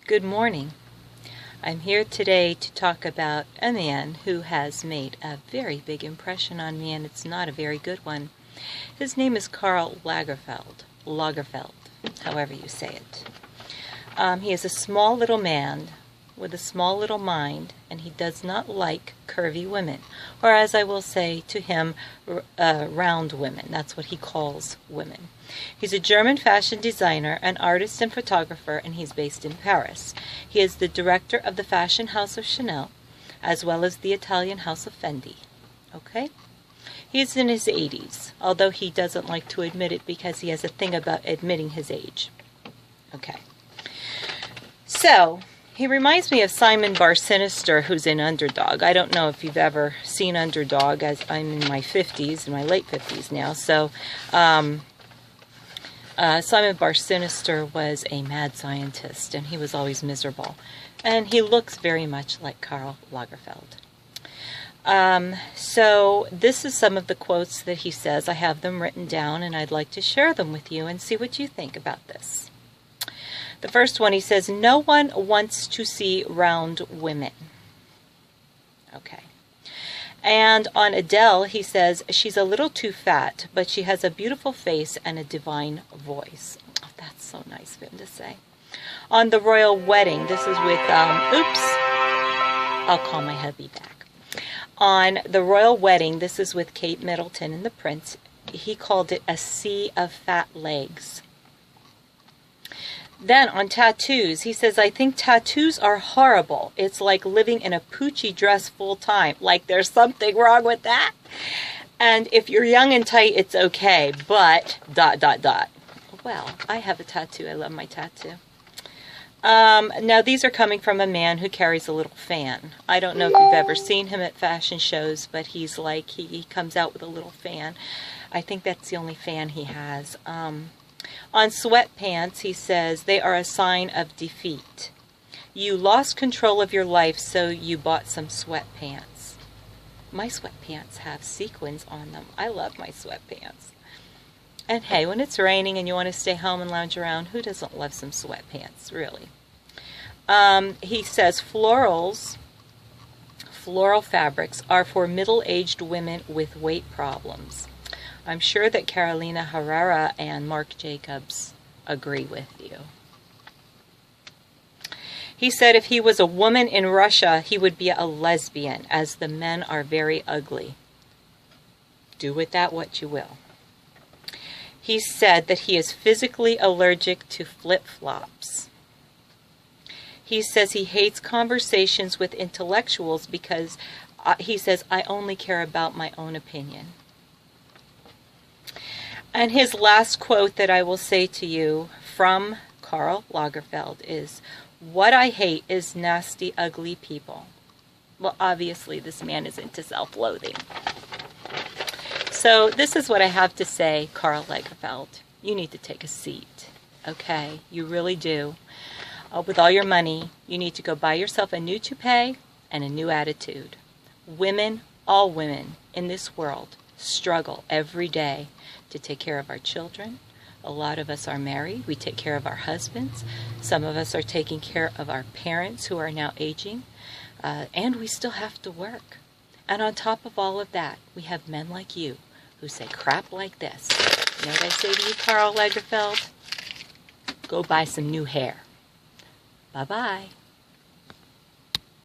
Good morning. I'm here today to talk about a man who has made a very big impression on me, and it's not a very good one. His name is Karl Lagerfeld, however you say it. He is a small little man with a small little mind, and he does not like curvy women, or as I will say to him, round women. That's what he calls women. He's a German fashion designer, an artist and photographer, and he's based in Paris. He is the director of the fashion house of Chanel, as well as the Italian house of Fendi. Okay? He's in his 80s, although he doesn't like to admit it because he has a thing about admitting his age. Okay. So, he reminds me of Simon Bar-Sinister, who's in Underdog. I don't know if you've ever seen Underdog, as I'm in my 50s, in my late 50s now. So, Simon Bar-Sinister was a mad scientist, and he was always miserable. And he looks very much like Karl Lagerfeld. So, this is some of the quotes that he says. I have them written down, and I'd like to share them with you and see what you think about this. The first one, he says, no one wants to see round women. Okay. And on Adele, he says, she's a little too fat, but she has a beautiful face and a divine voice. Oh, that's so nice of him to say. On the royal wedding, this is with, I'll call my hubby back. On the royal wedding, this is with Kate Middleton and the prince. He called it a sea of fat legs. Then on tattoos, he says, I think tattoos are horrible. It's like living in a Poochie dress full time. Like there's something wrong with that. And if you're young and tight, it's okay. But, ... Well, I have a tattoo. I love my tattoo. Now, these are coming from a man who carries a little fan. I don't know if you've ever seen him at fashion shows, but he's like, he comes out with a little fan. I think that's the only fan he has. On sweatpants, he says, they are a sign of defeat. You lost control of your life, so you bought some sweatpants. My sweatpants have sequins on them. I love my sweatpants. And hey, when it's raining and you want to stay home and lounge around, who doesn't love some sweatpants, really? He says, floral fabrics are for middle-aged women with weight problems. I'm sure that Carolina Herrera and Marc Jacobs agree with you. He said if he was a woman in Russia, he would be a lesbian, as the men are very ugly. Do with that what you will. He said that he is physically allergic to flip-flops. He says he hates conversations with intellectuals because he says, I only care about my own opinion. And his last quote that I will say to you from Karl Lagerfeld is, what I hate is nasty, ugly people. Well, obviously, this man is into self-loathing. So this is what I have to say, Karl Lagerfeld. You need to take a seat, okay? You really do. With all your money, you need to go buy yourself a new toupee and a new attitude. Women, all women in this world, struggle every day to take care of our children. A lot of us are married. We take care of our husbands. Some of us are taking care of our parents who are now aging. And we still have to work. And on top of all of that, we have men like you who say crap like this. You know what I say to you, Karl Lagerfeld? Go buy some new hair. Bye-bye.